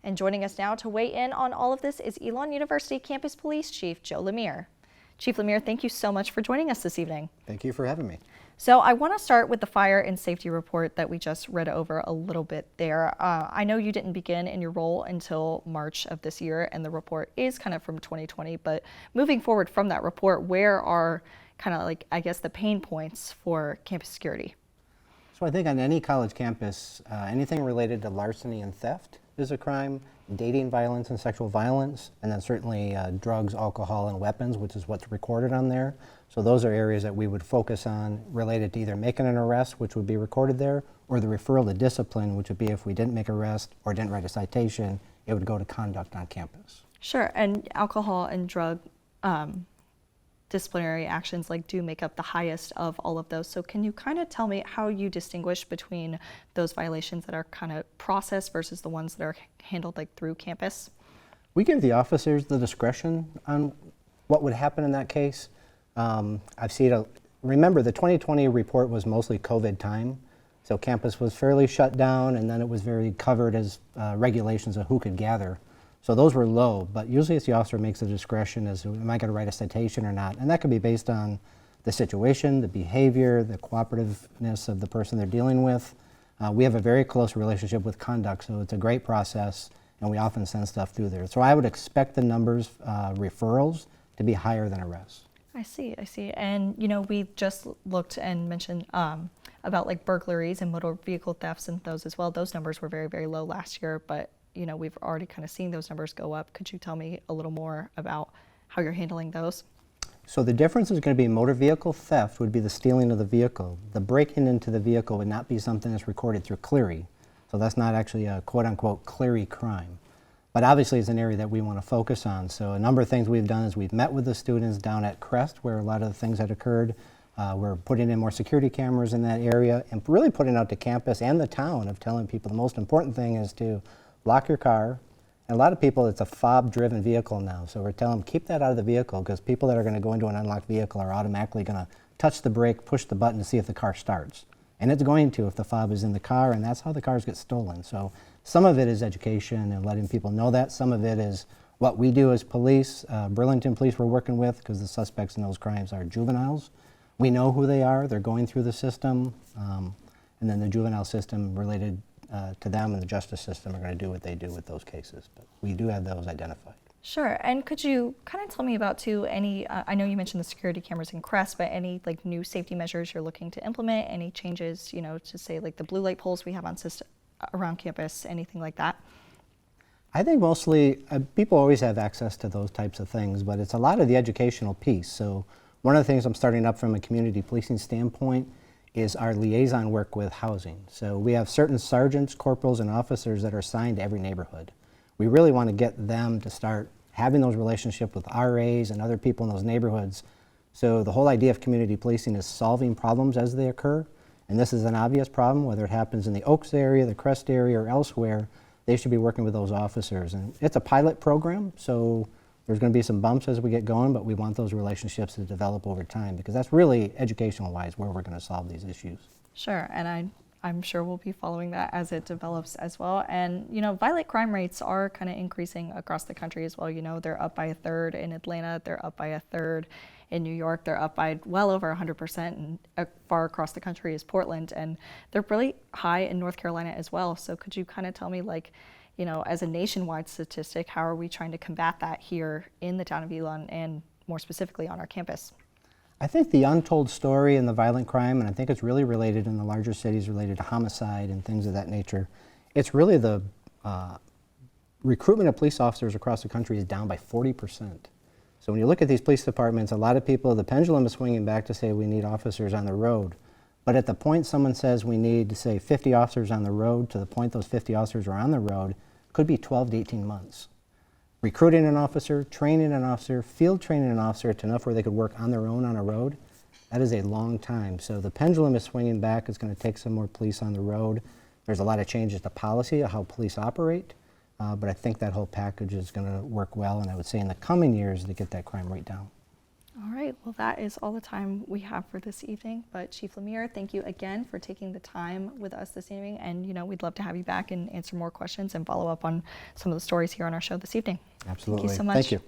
And joining us now to weigh in on all of this is Elon University Campus Police Chief Joe Lemire. Chief Lemire, thank you so much for joining us this evening. Thank you for having me. So I want to start with the fire and safety report that we just read over a little bit there. I know you didn't begin in your role until March of this year, and the report is kind of from 2020, but moving forward from that report, where are kind of like, I guess, the pain points for campus security? So I think on any college campus, anything related to larceny and theft is a crime, dating violence and sexual violence, and then certainly drugs, alcohol, and weapons, which is what's recorded on there. So those are areas that we would focus on related to either making an arrest, which would be recorded there, or the referral to discipline, which would be if we didn't make an arrest or didn't write a citation, it would go to conduct on campus. Sure, and alcohol and drug disciplinary actions do make up the highest of all of those. So can you kind of tell me how you distinguish between those violations that are kind of processed versus the ones that are handled through campus? We give the officers the discretion on what would happen in that case. I've seen remember the 2020 report was mostly COVID time, so campus was fairly shut down, and then it was very covered as regulations of who could gather. So those were low, but usually it's the officer makes the discretion as to, am I going to write a citation or not? And that could be based on the situation, the behavior, the cooperativeness of the person they're dealing with. We have a very close relationship with conduct, so it's a great process, and we often send stuff through there. So I would expect the numbers, referrals, to be higher than arrests. I see. And, we just looked and mentioned about burglaries and motor vehicle thefts and those as well. Those numbers were very, very low last year, but we've already kind of seen those numbers go up. Could you tell me a little more about how you're handling those? So the difference is going to be motor vehicle theft would be the stealing of the vehicle. The breaking into the vehicle would not be something that's recorded through Clery. So that's not actually a quote-unquote Clery crime. But obviously it's an area that we want to focus on. So a number of things we've done is we've met with the students down at Crest where a lot of the things had occurred. We're putting in more security cameras in that area and really putting out to campus and the town of telling people the most important thing is to lock your car. And a lot of people, it's a fob-driven vehicle now. So we're telling them, keep that out of the vehicle because people that are going to go into an unlocked vehicle are automatically going to touch the brake, push the button to see if the car starts. And it's going to if the fob is in the car, and that's how the cars get stolen. So some of it is education and letting people know that. Some of it is what we do as police. Burlington police we're working with because the suspects in those crimes are juveniles. We know who they are. They're going through the system. And then the juvenile system related to them and the justice system are going to do what they do with those cases. But we do have those identified. Sure, and could you kind of tell me about any, I know you mentioned the security cameras in Crest, but any new safety measures you're looking to implement, any changes, to say the blue light poles we have on around campus, anything like that? I think mostly people always have access to those types of things, but it's a lot of the educational piece. So one of the things I'm starting up from a community policing standpoint is our liaison work with housing. So we have certain sergeants, corporals, and officers that are assigned to every neighborhood. We really want to get them to start having those relationships with RAs and other people in those neighborhoods. So the whole idea of community policing is solving problems as they occur. And this is an obvious problem, whether it happens in the Oaks area, the Crest area, or elsewhere, they should be working with those officers. And it's a pilot program, so there's going to be some bumps as we get going, but we want those relationships to develop over time because that's really educational-wise where we're going to solve these issues. Sure, and I'm sure we'll be following that as it develops as well. And, violent crime rates are kind of increasing across the country as well. They're up by a third in Atlanta, they're up by a third in New York, they're up by well over 100%, and far across the country is Portland, and they're really high in North Carolina as well. So could you kind of tell me, as a nationwide statistic, how are we trying to combat that here in the town of Elon and more specifically on our campus? I think the untold story in the violent crime, and I think it's really related in the larger cities related to homicide and things of that nature, it's really the recruitment of police officers across the country is down by 40%. So when you look at these police departments, a lot of people, the pendulum is swinging back to say we need officers on the road. But at the point someone says we need, say, 50 officers on the road, to the point those 50 officers are on the road, could be 12 to 18 months. Recruiting an officer, training an officer, field training an officer to enough where they could work on their own on a road, that is a long time. So the pendulum is swinging back. It's going to take some more police on the road. There's a lot of changes to policy of how police operate, but I think that whole package is going to work well, and I would say in the coming years to get that crime rate down. All right. right, well, that is all the time we have for this evening. But Chief Lemire, thank you again for taking the time with us this evening. And, we'd love to have you back and answer more questions and follow up on some of the stories here on our show this evening. Absolutely. Thank you so much. Thank you.